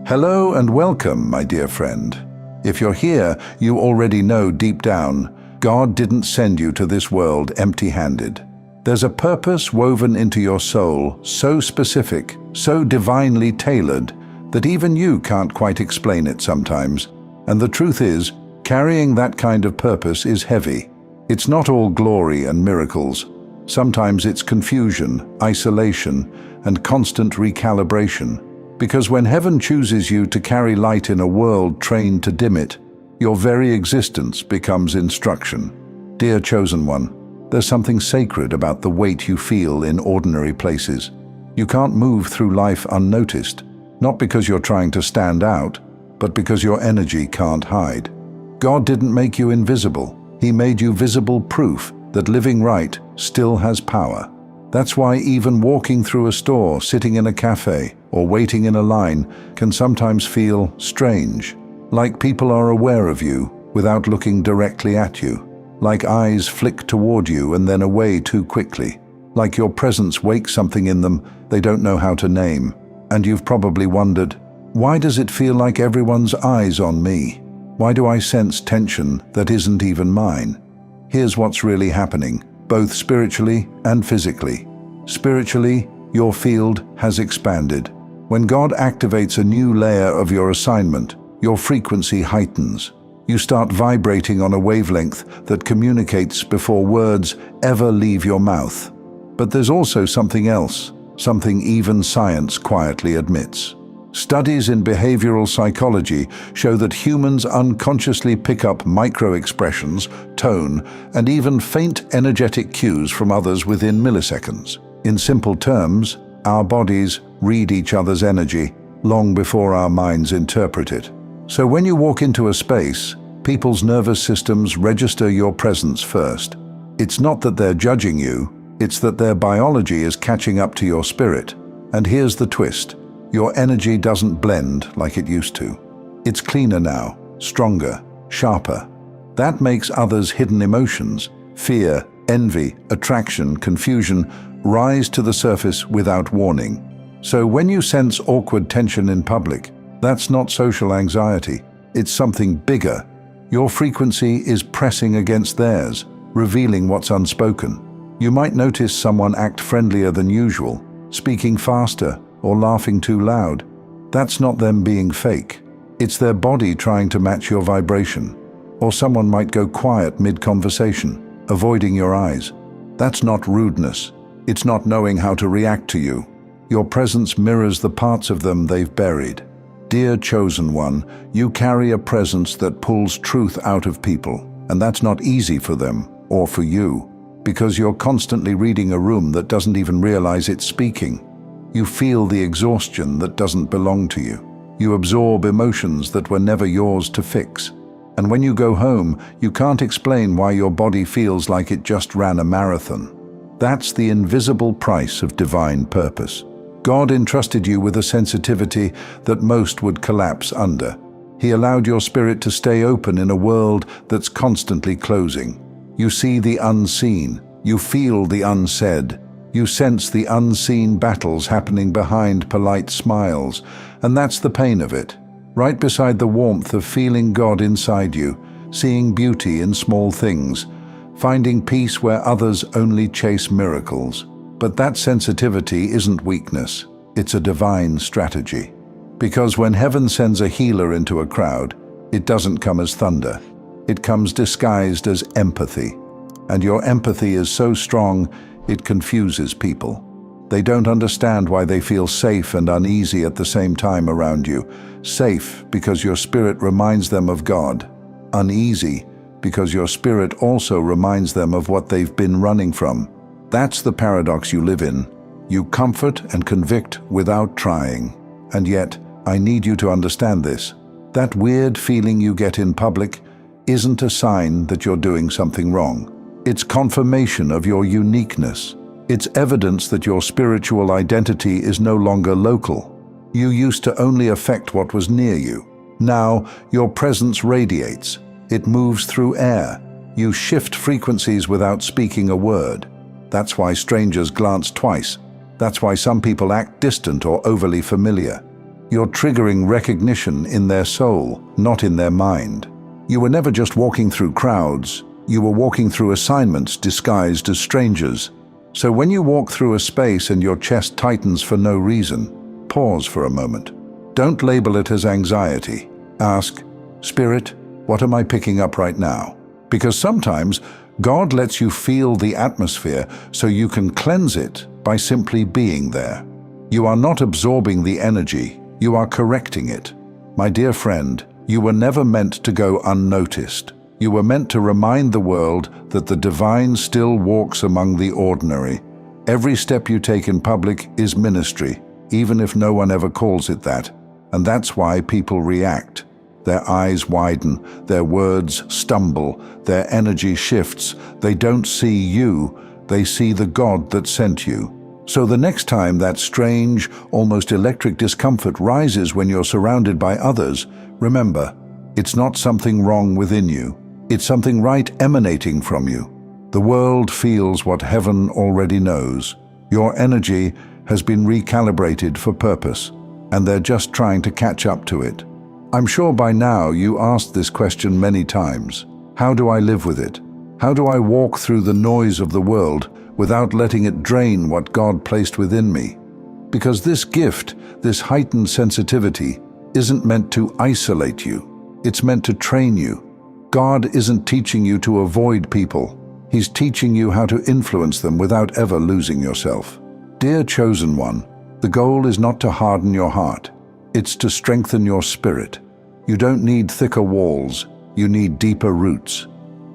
Hello and welcome, my dear friend. If you're here, you already know deep down, God didn't send you to this world empty-handed. There's a purpose woven into your soul, so specific, so divinely tailored, that even you can't quite explain it sometimes. And the truth is, carrying that kind of purpose is heavy. It's not all glory and miracles. Sometimes it's confusion, isolation, and constant recalibration. Because when heaven chooses you to carry light in a world trained to dim it, your very existence becomes instruction. Dear chosen one, there's something sacred about the weight you feel in ordinary places. You can't move through life unnoticed, not because you're trying to stand out, but because your energy can't hide. God didn't make you invisible. He made you visible proof that living right still has power. That's why even walking through a store, sitting in a cafe, or waiting in a line can sometimes feel strange. Like people are aware of you without looking directly at you. Like eyes flick toward you and then away too quickly. Like your presence wakes something in them they don't know how to name. And you've probably wondered, why does it feel like everyone's eyes on me? Why do I sense tension that isn't even mine? Here's what's really happening, both spiritually and physically. Spiritually, your field has expanded. When God activates a new layer of your assignment, your frequency heightens. You start vibrating on a wavelength that communicates before words ever leave your mouth. But there's also something else, something even science quietly admits. Studies in behavioral psychology show that humans unconsciously pick up micro-expressions, tone, and even faint energetic cues from others within milliseconds. In simple terms, our bodies read each other's energy long before our minds interpret it. So when you walk into a space, people's nervous systems register your presence first. It's not that they're judging you, it's that their biology is catching up to your spirit. And here's the twist. Your energy doesn't blend like it used to. It's cleaner now, stronger, sharper. That makes others' hidden emotions, fear, envy, attraction, confusion, rise to the surface without warning. So when you sense awkward tension in public, that's not social anxiety, it's something bigger. Your frequency is pressing against theirs, revealing what's unspoken. You might notice someone act friendlier than usual, speaking faster, or laughing too loud. That's not them being fake. It's their body trying to match your vibration. Or someone might go quiet mid-conversation, avoiding your eyes. That's not rudeness. It's not knowing how to react to you. Your presence mirrors the parts of them they've buried. Dear chosen one, you carry a presence that pulls truth out of people, and that's not easy for them, or for you, because you're constantly reading a room that doesn't even realize it's speaking. You feel the exhaustion that doesn't belong to you. You absorb emotions that were never yours to fix. And when you go home, you can't explain why your body feels like it just ran a marathon. That's the invisible price of divine purpose. God entrusted you with a sensitivity that most would collapse under. He allowed your spirit to stay open in a world that's constantly closing. You see the unseen. You feel the unsaid. You sense the unseen battles happening behind polite smiles, and that's the pain of it. Right beside the warmth of feeling God inside you, seeing beauty in small things, finding peace where others only chase miracles. But that sensitivity isn't weakness, it's a divine strategy. Because when heaven sends a healer into a crowd, it doesn't come as thunder. It comes disguised as empathy. And your empathy is so strong, it confuses people. They don't understand why they feel safe and uneasy at the same time around you. Safe because your spirit reminds them of God. Uneasy because your spirit also reminds them of what they've been running from. That's the paradox you live in. You comfort and convict without trying. And yet, I need you to understand this. That weird feeling you get in public isn't a sign that you're doing something wrong. It's confirmation of your uniqueness. It's evidence that your spiritual identity is no longer local. You used to only affect what was near you. Now, your presence radiates. It moves through air. You shift frequencies without speaking a word. That's why strangers glance twice. That's why some people act distant or overly familiar. You're triggering recognition in their soul, not in their mind. You were never just walking through crowds. You were walking through assignments disguised as strangers. So when you walk through a space and your chest tightens for no reason, pause for a moment. Don't label it as anxiety. Ask, Spirit, what am I picking up right now? Because sometimes God lets you feel the atmosphere so you can cleanse it by simply being there. You are not absorbing the energy, you are correcting it. My dear friend, you were never meant to go unnoticed. You were meant to remind the world that the divine still walks among the ordinary. Every step you take in public is ministry, even if no one ever calls it that. And that's why people react. Their eyes widen, their words stumble, their energy shifts. They don't see you, they see the God that sent you. So the next time that strange, almost electric discomfort rises when you're surrounded by others, remember, it's not something wrong within you. It's something right emanating from you. The world feels what heaven already knows. Your energy has been recalibrated for purpose, and they're just trying to catch up to it. I'm sure by now you asked this question many times. How do I live with it? How do I walk through the noise of the world without letting it drain what God placed within me? Because this gift, this heightened sensitivity, isn't meant to isolate you. It's meant to train you. God isn't teaching you to avoid people. He's teaching you how to influence them without ever losing yourself. Dear chosen one, the goal is not to harden your heart. It's to strengthen your spirit. You don't need thicker walls. You need deeper roots.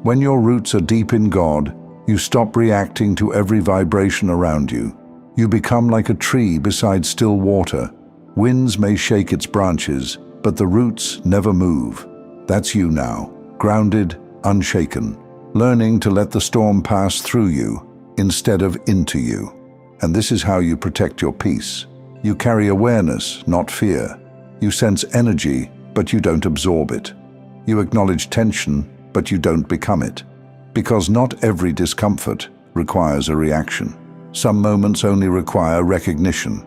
When your roots are deep in God, you stop reacting to every vibration around you. You become like a tree beside still water. Winds may shake its branches, but the roots never move. That's you now, grounded, unshaken, learning to let the storm pass through you instead of into you. And this is how you protect your peace. You carry awareness, not fear. You sense energy, but you don't absorb it. You acknowledge tension, but you don't become it. Because not every discomfort requires a reaction. Some moments only require recognition.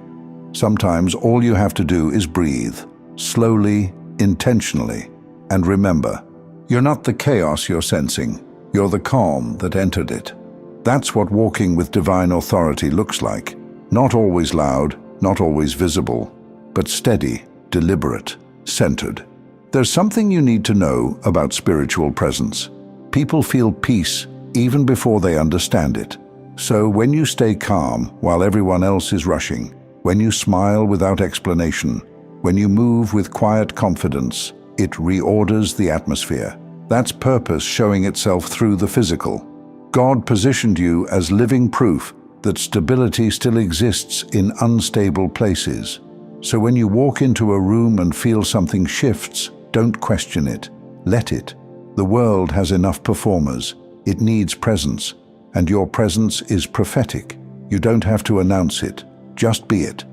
Sometimes all you have to do is breathe, slowly, intentionally, and remember, you're not the chaos you're sensing, you're the calm that entered it. That's what walking with divine authority looks like. Not always loud, not always visible, but steady, deliberate, centered. There's something you need to know about spiritual presence. People feel peace even before they understand it. So when you stay calm while everyone else is rushing, when you smile without explanation, when you move with quiet confidence, it reorders the atmosphere. That's purpose showing itself through the physical. God positioned you as living proof that stability still exists in unstable places. So when you walk into a room and feel something shifts, don't question it. Let it. The world has enough performers. It needs presence, and your presence is prophetic. You don't have to announce it. Just be it.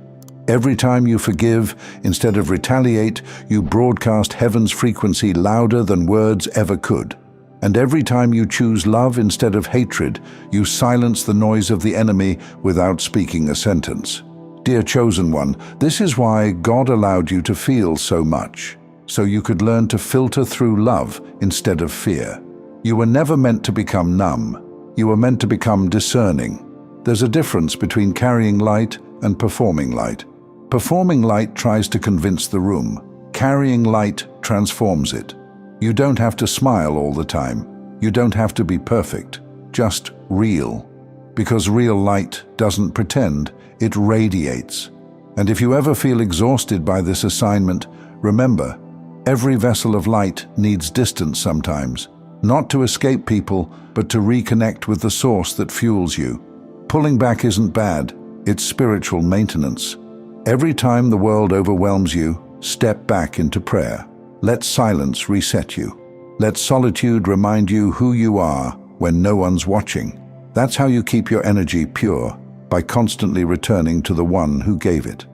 Every time you forgive, instead of retaliate, you broadcast heaven's frequency louder than words ever could. And every time you choose love instead of hatred, you silence the noise of the enemy without speaking a sentence. Dear chosen one, this is why God allowed you to feel so much, so you could learn to filter through love instead of fear. You were never meant to become numb. You were meant to become discerning. There's a difference between carrying light and performing light. Performing light tries to convince the room. Carrying light transforms it. You don't have to smile all the time. You don't have to be perfect. Just real. Because real light doesn't pretend, it radiates. And if you ever feel exhausted by this assignment, remember, every vessel of light needs distance sometimes. Not to escape people, but to reconnect with the source that fuels you. Pulling back isn't bad, it's spiritual maintenance. Every time the world overwhelms you, step back into prayer. Let silence reset you. Let solitude remind you who you are when no one's watching. That's how you keep your energy pure, by constantly returning to the one who gave it.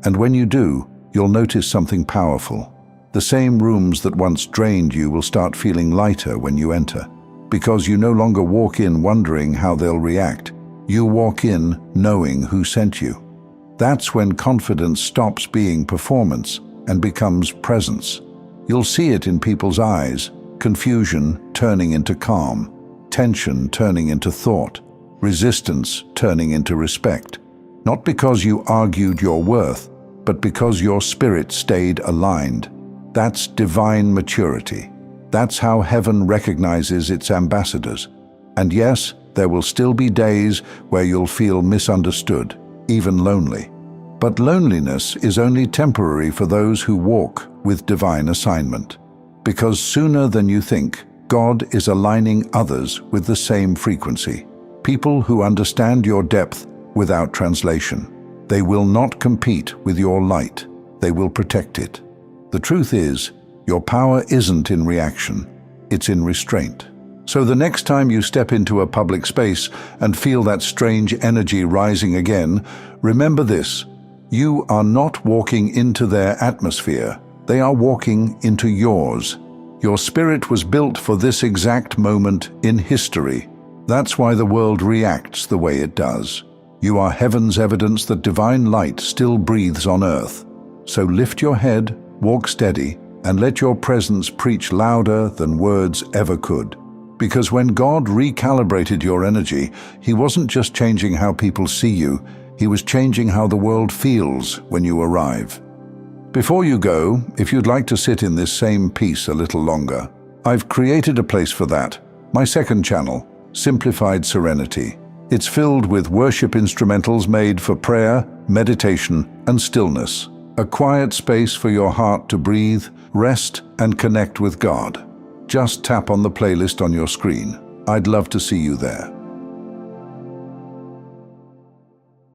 And when you do, you'll notice something powerful. The same rooms that once drained you will start feeling lighter when you enter, because you no longer walk in wondering how they'll react. You walk in knowing who sent you. That's when confidence stops being performance and becomes presence. You'll see it in people's eyes, confusion turning into calm, tension turning into thought, resistance turning into respect. Not because you argued your worth, but because your spirit stayed aligned. That's divine maturity. That's how heaven recognizes its ambassadors. And yes, there will still be days where you'll feel misunderstood, even lonely. But loneliness is only temporary for those who walk with divine assignment. Because sooner than you think, God is aligning others with the same frequency. People who understand your depth without translation. They will not compete with your light. They will protect it. The truth is, your power isn't in reaction. It's in restraint. So the next time you step into a public space and feel that strange energy rising again, remember this: you are not walking into their atmosphere. They are walking into yours. Your spirit was built for this exact moment in history. That's why the world reacts the way it does. You are heaven's evidence that divine light still breathes on earth. So lift your head, walk steady, and let your presence preach louder than words ever could. Because when God recalibrated your energy, He wasn't just changing how people see you, He was changing how the world feels when you arrive. Before you go, if you'd like to sit in this same peace a little longer, I've created a place for that. My second channel, Simplified Serenity. It's filled with worship instrumentals made for prayer, meditation, and stillness. A quiet space for your heart to breathe, rest, and connect with God. Just tap on the playlist on your screen. I'd love to see you there.